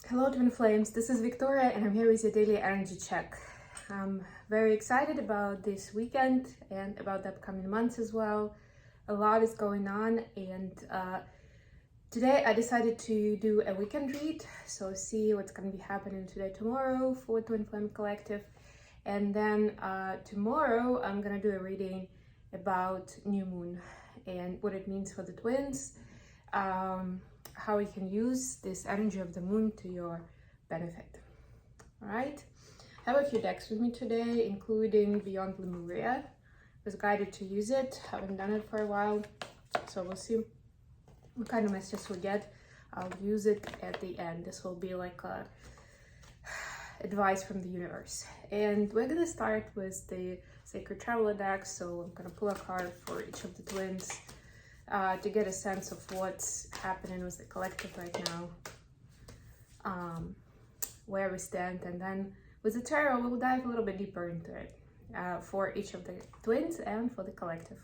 Hello Twin Flames, this is Victoria and I'm here with your daily energy check. I'm very excited about this weekend and about the upcoming months as well. A lot is going on and today I decided to do a weekend read, so see what's going to be happening today, tomorrow for Twin Flame Collective. And then tomorrow I'm going to do a reading about new moon and what it means for the twins. How you can use this energy of the moon to your benefit. All right, I have a few decks with me today, including Beyond Lemuria. I was guided to use it, haven't done it for a while, so we'll see what kind of messages we get. I'll use it at the end. This will be like a advice from the universe. And we're gonna start with the Sacred Traveler deck, so I'm gonna pull a card for each of the twins to get a sense of what's happening with the collective right now, where we stand, and then with the tarot we'll dive a little bit deeper into it for each of the twins and for the collective.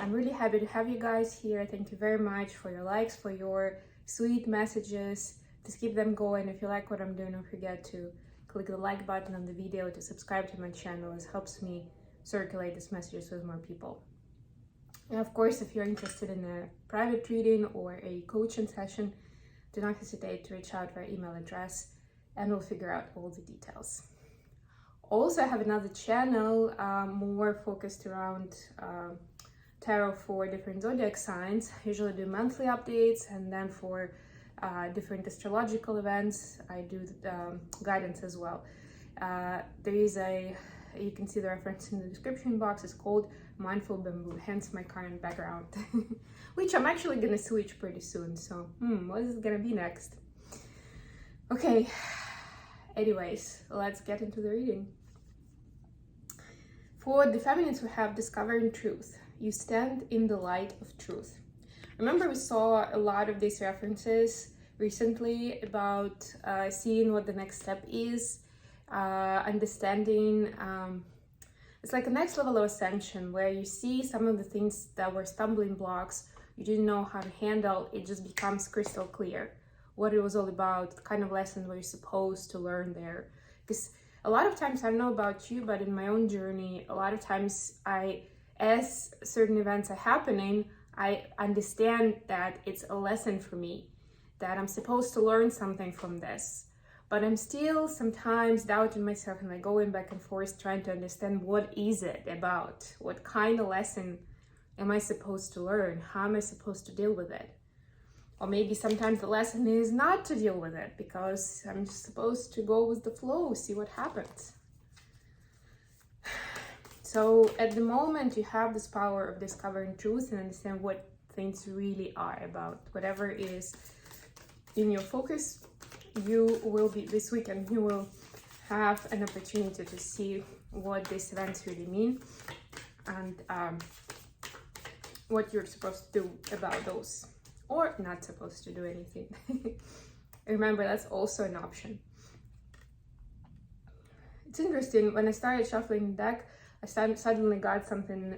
I'm really happy to have you guys here. Thank you very much for your likes, for your sweet messages. Just keep them going. If you like what I'm doing, don't forget to click the like button on the video, to subscribe to my channel. This helps me circulate these messages with more people. And of course, if you're interested in a private reading or a coaching session, do not hesitate to reach out via email address and we'll figure out all the details. Also, I have another channel more focused around tarot for different zodiac signs. I usually do monthly updates, and then for different astrological events, I do guidance as well. There is you can see the reference in the description box. It's called Mindful Bamboo, hence my current background, which I'm actually gonna switch pretty soon. So, what is it gonna be next? Okay, anyways, let's get into the reading. For the feminines, we have Discovering Truth. You stand in the light of truth. Remember, we saw a lot of these references recently about seeing what the next step is, understanding. It's like a next level of ascension where you see some of the things that were stumbling blocks you didn't know how to handle. It just becomes crystal clear what it was all about, the kind of lesson were you supposed to learn there. Because a lot of times, I don't know about you, but in my own journey, a lot of times as certain events are happening, I understand that it's a lesson for me, that I'm supposed to learn something from this. But I'm still sometimes doubting myself and like going back and forth trying to understand what is it about? What kind of lesson am I supposed to learn? How am I supposed to deal with it? Or maybe sometimes the lesson is not to deal with it because I'm just supposed to go with the flow, see what happens. So at the moment, you have this power of discovering truth and understand what things really are about. Whatever is in your focus, you will be this weekend, you will have an opportunity to see what these events really mean and what you're supposed to do about those, or not supposed to do anything. Remember, that's also an option. It's interesting, when I started shuffling the deck, I suddenly got something,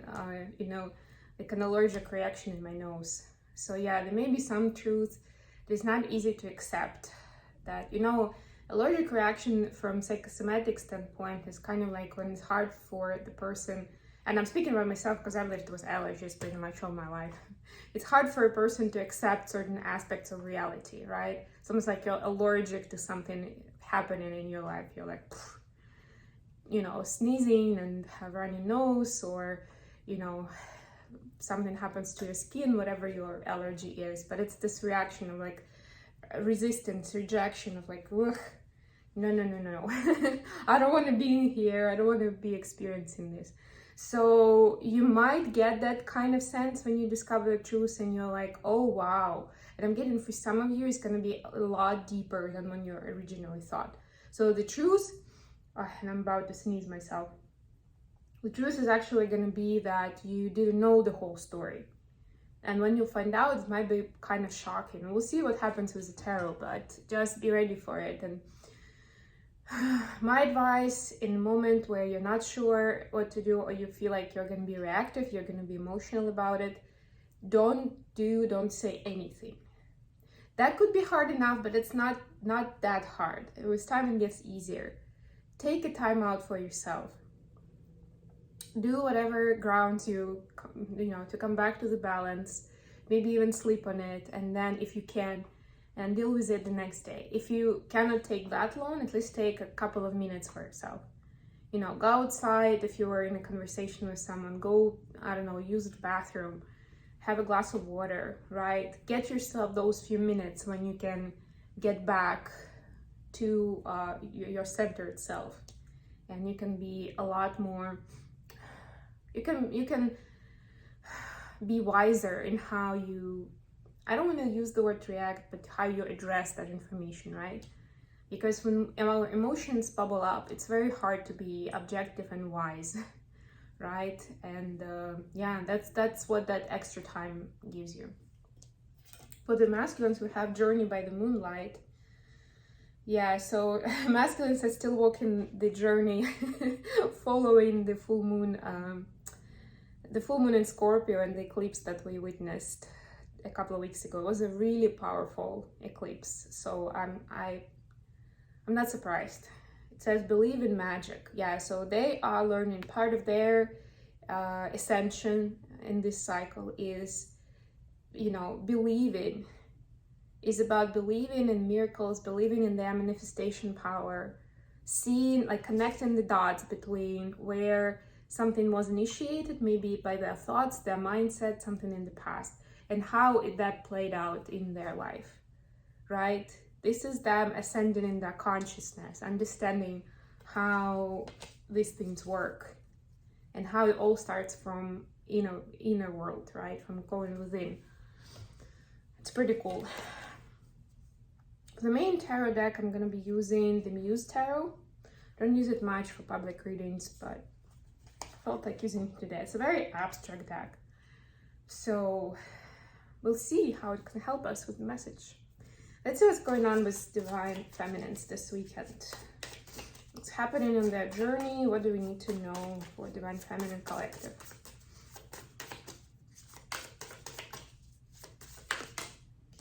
like an allergic reaction in my nose. So yeah, there may be some truth. It's not easy to accept that, allergic reaction from psychosomatic standpoint is kind of like when it's hard for the person, and I'm speaking about myself because I've lived with allergies pretty much all my life. It's hard for a person to accept certain aspects of reality, right? It's almost like you're allergic to something happening in your life. You're like, sneezing and have runny nose, or, something happens to your skin, whatever your allergy is. But it's this reaction of like resistance, rejection of like, ugh, no. I don't want to be in here. I don't want to be experiencing this. So you might get that kind of sense when you discover the truth and you're like, oh, wow. And I'm getting for some of you, it's going to be a lot deeper than when you originally thought. So the truth, and I'm about to sneeze myself. The truth is actually going to be that you didn't know the whole story. And when you find out, it might be kind of shocking. We'll see what happens with the tarot, but just be ready for it. And my advice, in a moment where you're not sure what to do, or you feel like you're going to be reactive, you're going to be emotional about it, don't say anything. That could be hard enough, but it's not that hard. With time it gets easier. Take a time out for yourself. Do whatever grounds you, to come back to the balance. Maybe even sleep on it, and then if you can, and deal with it the next day. If you cannot take that long, at least take a couple of minutes for yourself. Go outside if you were in a conversation with someone. Go, I don't know, use the bathroom. Have a glass of water, right? Get yourself those few minutes when you can get back to your centered self, and you can be a lot more. You can be wiser in how you. I don't want to use the word react, but how you address that information, right? Because when our emotions bubble up, it's very hard to be objective and wise. Right? And that's what that extra time gives you. For the masculines, we have Journey by the Moonlight. Yeah, so masculines are still walking the journey following the full moon in Scorpio and the eclipse that we witnessed a couple of weeks ago. It was a really powerful eclipse, so I'm not surprised. It says believe in magic. Yeah, so they are learning. Part of their ascension in this cycle is, believing. Is about believing in miracles, believing in their manifestation power, seeing, like connecting the dots between where something was initiated, maybe by their thoughts, their mindset, something in the past, and how that played out in their life, right? This is them ascending in their consciousness, understanding how these things work and how it all starts from inner world, right? From going within. It's pretty cool. For the main tarot deck, I'm going to be using the Muse Tarot. Don't use it much for public readings, but I felt like using it today. It's a very abstract deck. So we'll see how it can help us with the message. Let's see what's going on with Divine Feminines this weekend. What's happening on their journey? What do we need to know for Divine Feminine Collective?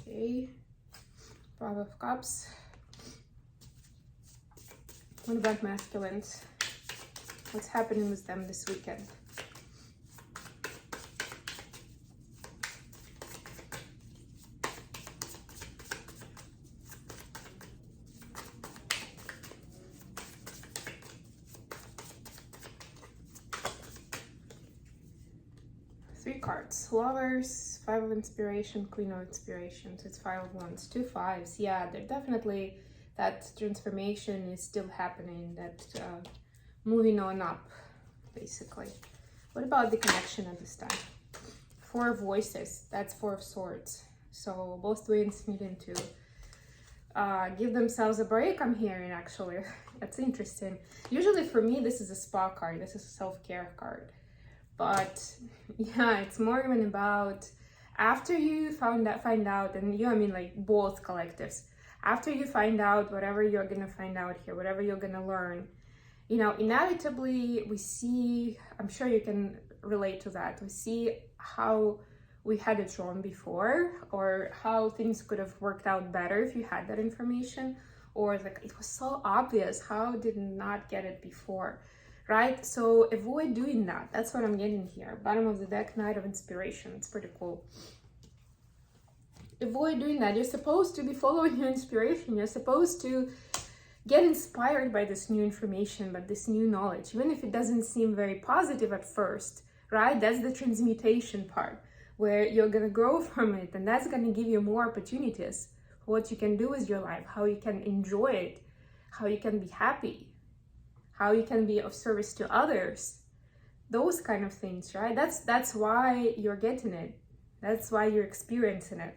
Okay. Five of Cups. What about masculines? What's happening with them this weekend? Three cards. Lovers, Five of Inspiration, Queen of Inspiration. So it's Five of Wands, two fives. Yeah, they're definitely, that transformation is still happening, that moving on up, basically. What about the connection at this time? Four of Voices, that's Four of Swords. So both twins needing to give themselves a break, I'm hearing, actually. That's interesting. Usually for me, this is a spa card. This is a self-care card. But yeah, it's more even about after you find out, and like both collectives, after you find out whatever you're gonna find out here, whatever you're gonna learn, inevitably we see, I'm sure you can relate to that, we see how we had it wrong before, or how things could have worked out better if you had that information, or like it was so obvious, how did not get it before? Right? So avoid doing that. That's what I'm getting here. Bottom of the deck, Knight of Inspiration. It's pretty cool. Avoid doing that. You're supposed to be following your inspiration. You're supposed to get inspired by this new information, by this new knowledge, even if it doesn't seem very positive at first, right? That's the transmutation part, where you're going to grow from it, and that's going to give you more opportunities for what you can do with your life, how you can enjoy it, how you can be happy, how you can be of service to others, those kind of things, right? That's why you're getting it. That's why you're experiencing it.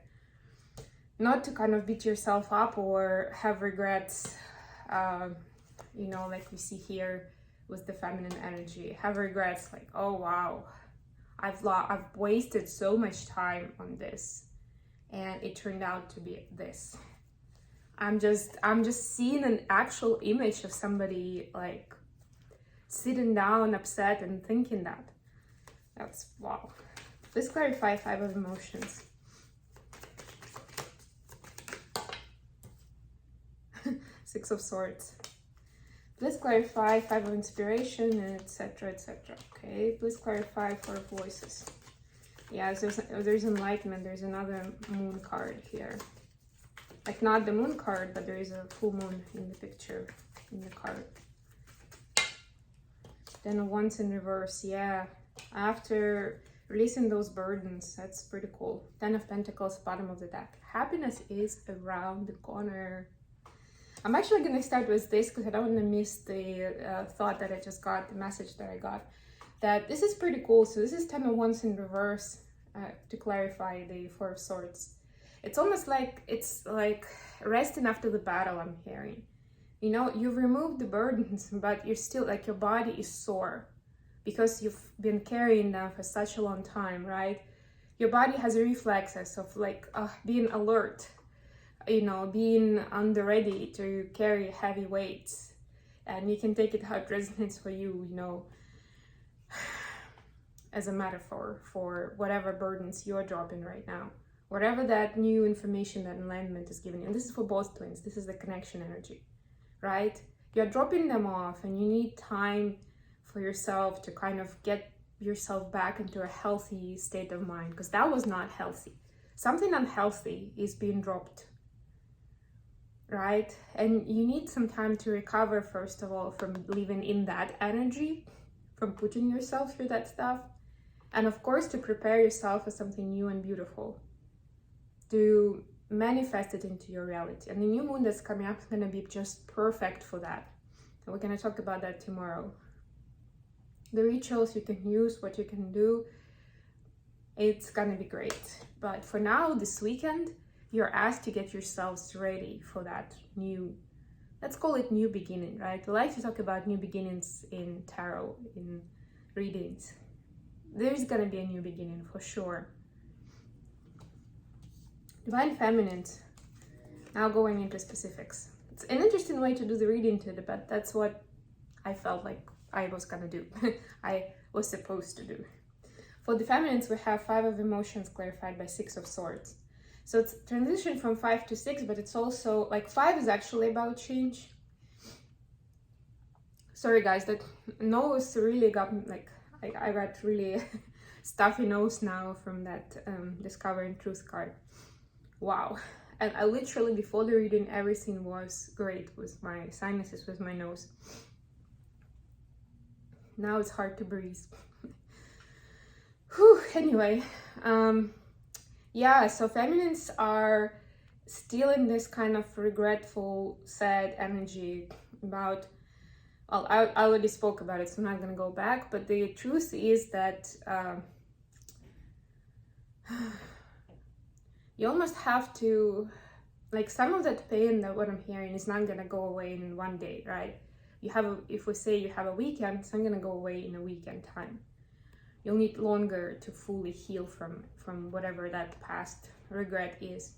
Not to kind of beat yourself up or have regrets, like we see here with the feminine energy. Have regrets like, oh wow, I've wasted so much time on this, and it turned out to be this. I'm just seeing an actual image of somebody like sitting down upset and thinking that. That's wow. Let's clarify Five of Emotions. Six of Swords. Please clarify, Five of Inspiration, etc., etc. Okay, please clarify for voices. Yeah, there's enlightenment. There's another moon card here. Like not the moon card, but there is a full moon in the picture, in the card. Then Wands in reverse. Yeah, after releasing those burdens, that's pretty cool. Ten of Pentacles, bottom of the deck. Happiness is around the corner. I'm actually going to start with this because I don't want to miss the thought that I just got, the message that I got. That this is pretty cool. So this is Ten of Wands in reverse, to clarify the Four of Swords. It's almost like, it's like resting after the battle, I'm hearing. You know, you've removed the burdens, but you're still, like, your body is sore because you've been carrying them for such a long time, right? Your body has reflexes of like being alert, you know, being on the ready to carry heavy weights. And you can take it how it resonates for you, you know, as a metaphor for whatever burdens you're dropping right now. Whatever that new information, that enlightenment is giving you. And this is for both twins. This is the connection energy, right? You're dropping them off and you need time for yourself to kind of get yourself back into a healthy state of mind, because that was not healthy. Something unhealthy is being dropped, right? And you need some time to recover, first of all, from living in that energy, from putting yourself through that stuff, and of course to prepare yourself for something new and beautiful, to manifest it into your reality. And the new moon that's coming up is going to be just perfect for that. And we're going to talk about that tomorrow. The rituals you can use, what you can do, it's going to be great. But for now, this weekend, you're asked to get yourselves ready for that new, let's call it new beginning, right? I like to talk about new beginnings in tarot, in readings. There's going to be a new beginning for sure. Divine Feminine, now going into specifics. It's an interesting way to do the reading today, but that's what I felt like I was gonna do. I was supposed to do. For the feminines, we have Five of Emotions clarified by Six of Swords. So it's transition from 5 to 6, but it's also like 5 is actually about change. Sorry guys, that nose really got like, I got really stuffy nose now from that Discovering Truth card. Wow. And I literally, before the reading, everything was great with my sinuses, with my nose. Now it's hard to breathe. Whew, anyway, yeah, so feminines are still in this kind of regretful, sad energy about, well, I already spoke about it, so I'm not going to go back, but the truth is that you almost have to, like, some of that pain that what I'm hearing is not going to go away in one day, right? You have a, if we say you have a weekend, it's not going to go away in a weekend time. You'll need longer to fully heal from whatever that past regret is.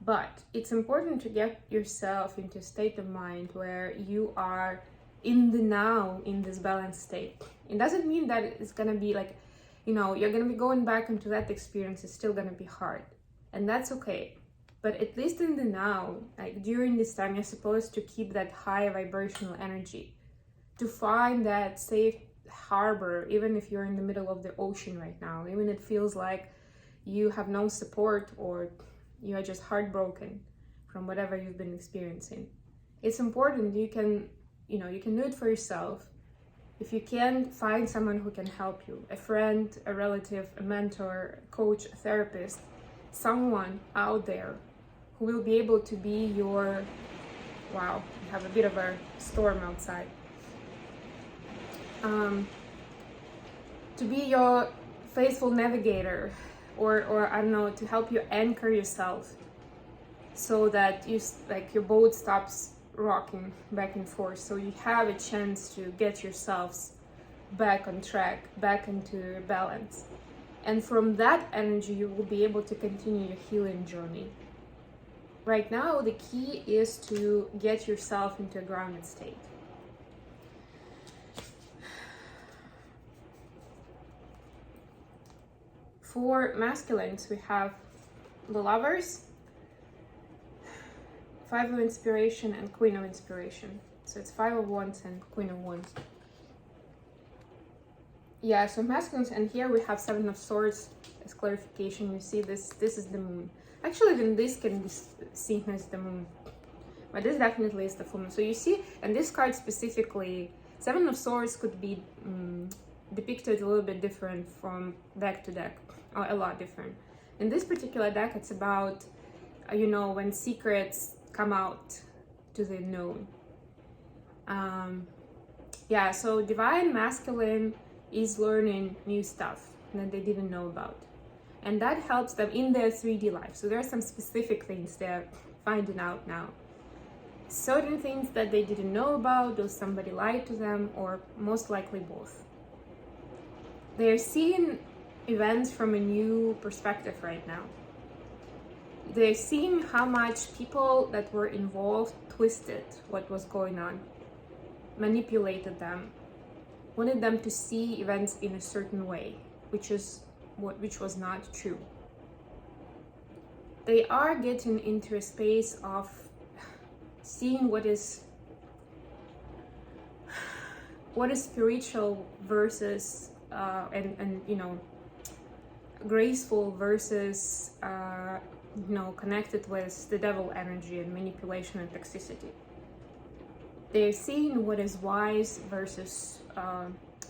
But it's important to get yourself into a state of mind where you are in the now, in this balanced state. It doesn't mean that it's going to be like, you know, you're going to be going back into that experience. It's still going to be hard. And that's okay. But at least in the now, like during this time, you're supposed to keep that high vibrational energy, to find that safe harbor, even if you're in the middle of the ocean right now, even if it feels like you have no support or you are just heartbroken from whatever you've been experiencing. It's important. You can, you know, you can do it for yourself. If you can, find someone who can help you, a friend, a relative, a mentor, a coach, a therapist, someone out there who will be able to be your, wow, we have a bit of a storm outside, to be your faithful navigator, or I don't know, to help you anchor yourself so that you, like, your boat stops rocking back and forth, so you have a chance to get yourselves back on track, back into balance. And from that energy, you will be able to continue your healing journey. Right now, the key is to get yourself into a grounded state. For masculines, we have the Lovers, Five of Inspiration and Queen of Inspiration. So it's Five of Wands and Queen of Wands. Yeah, so masculines, and here we have Seven of Swords as clarification. You see this is the moon. Actually, then this can be seen as the moon, but this definitely is the full moon. So you see, and this card specifically, Seven of Swords could be depicted a little bit different from deck to deck, or a lot different. In this particular deck, it's about, you know, when secrets come out to the known. Yeah, so divine masculine is learning new stuff that they didn't know about. And that helps them in their 3D life. So there are some specific things they're finding out now. Certain things that they didn't know about, or somebody lied to them, or most likely both. They're seeing events from a new perspective right now. They're seeing how much people that were involved twisted what was going on, manipulated them, wanted them to see events in a certain way, which was not true. They are getting into a space of seeing what is spiritual versus and you know, graceful versus you know, connected with the devil energy and manipulation and toxicity. They're seeing what is wise versus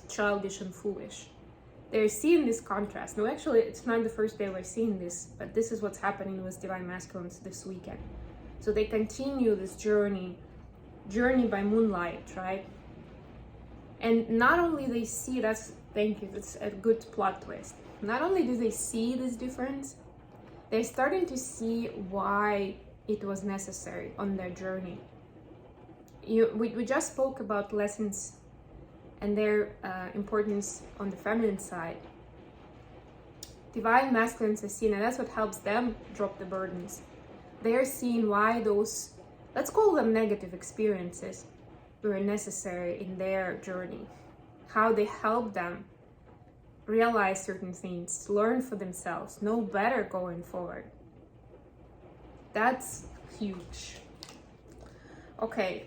childish and foolish. They're seeing this contrast. No, actually, it's not the first day we're seeing this, but this is what's happening with divine masculines this weekend. So they continue this journey by moonlight, right? And not only they see, thank you, that's a good plot twist. Not only do they see this difference, they're starting to see why it was necessary on their journey. We just spoke about lessons and their importance on the feminine side. Divine masculines are seen, and that's what helps them drop the burdens. They're seeing why those, let's call them negative experiences, were necessary in their journey. How they help them realize certain things, learn for themselves, know better going forward. That's huge. Okay,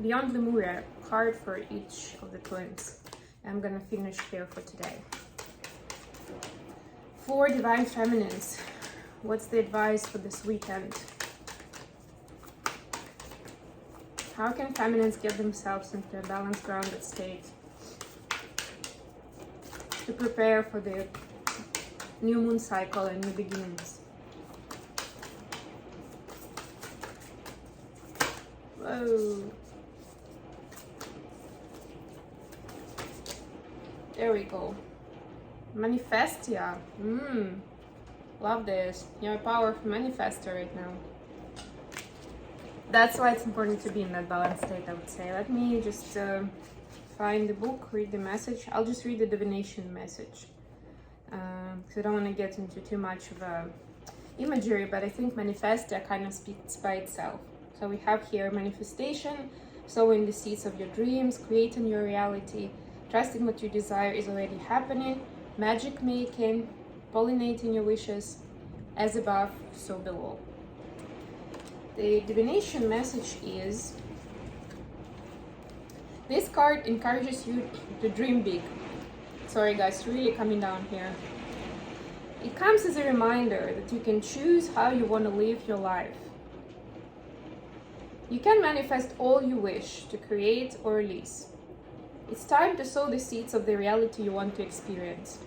Beyond Lemuria, card for each of the twins. I'm gonna finish here for today. For divine feminines, what's the advice for this weekend? How can feminines get themselves into a balanced, grounded state to prepare for the new moon cycle and new beginnings? Whoa. There we go. Manifestia. Love this. You're a powerful manifester right now. That's why it's important to be in that balanced state, I would say. Let me just find the book, read the message. I'll just read the divination message. Because I don't want to get into too much of imagery, but I think manifestia kind of speaks by itself. So we have here manifestation, sowing the seeds of your dreams, creating your reality, trusting what you desire is already happening, magic making, pollinating your wishes, as above, so below. The divination message is, this card encourages you to dream big. Sorry guys, really coming down here. It comes as a reminder that you can choose how you want to live your life. You can manifest all you wish to create or release. It's time to sow the seeds of the reality you want to experience.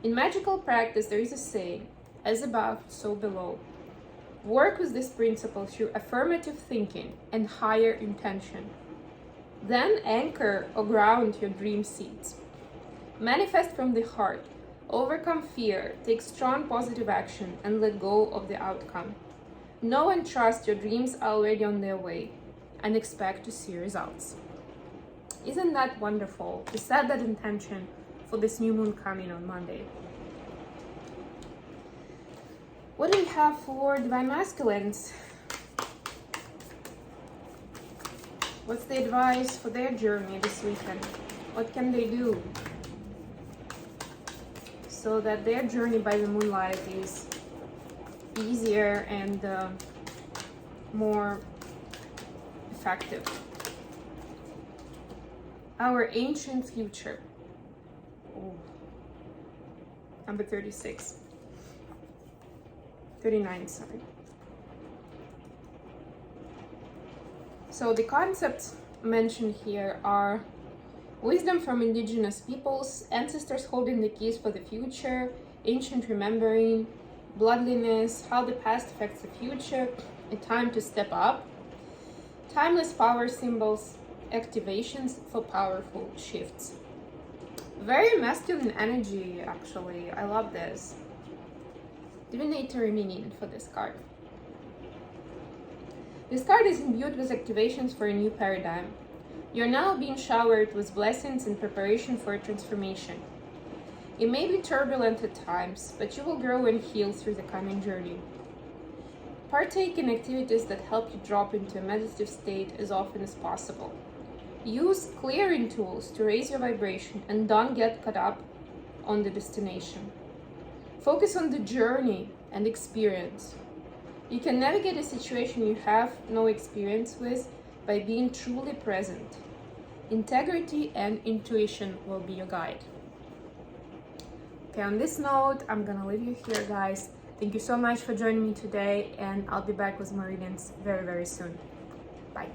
In magical practice, there is a saying, as above, so below. Work with this principle through affirmative thinking and higher intention. Then anchor or ground your dream seeds. Manifest from the heart, overcome fear, take strong positive action, and let go of the outcome. Know and trust your dreams are already on their way, and expect to see results. Isn't that wonderful to set that intention for this new moon coming on Monday? What do we have for divine masculines? What's the advice for their journey this weekend? What can they do so that their journey by the moonlight is easier and more effective. Our ancient future. Oh. Number 36. 39, sorry. So the concepts mentioned here are wisdom from indigenous peoples, ancestors holding the keys for the future, ancient remembering, bloodliness, how the past affects the future, a time to step up, timeless power symbols, activations for powerful shifts. Very masculine energy, actually. I love this. Divinatory meaning for this card. This card is imbued with activations for a new paradigm. You're now being showered with blessings in preparation for a transformation. It may be turbulent at times, but you will grow and heal through the coming journey. Partake in activities that help you drop into a meditative state as often as possible. Use clearing tools to raise your vibration and don't get caught up on the destination. Focus on the journey and experience. You can navigate a situation you have no experience with by being truly present. Integrity and intuition will be your guide. Okay, on this note, I'm gonna leave you here, guys. Thank you so much for joining me today, and I'll be back with more readings very, very soon. Bye.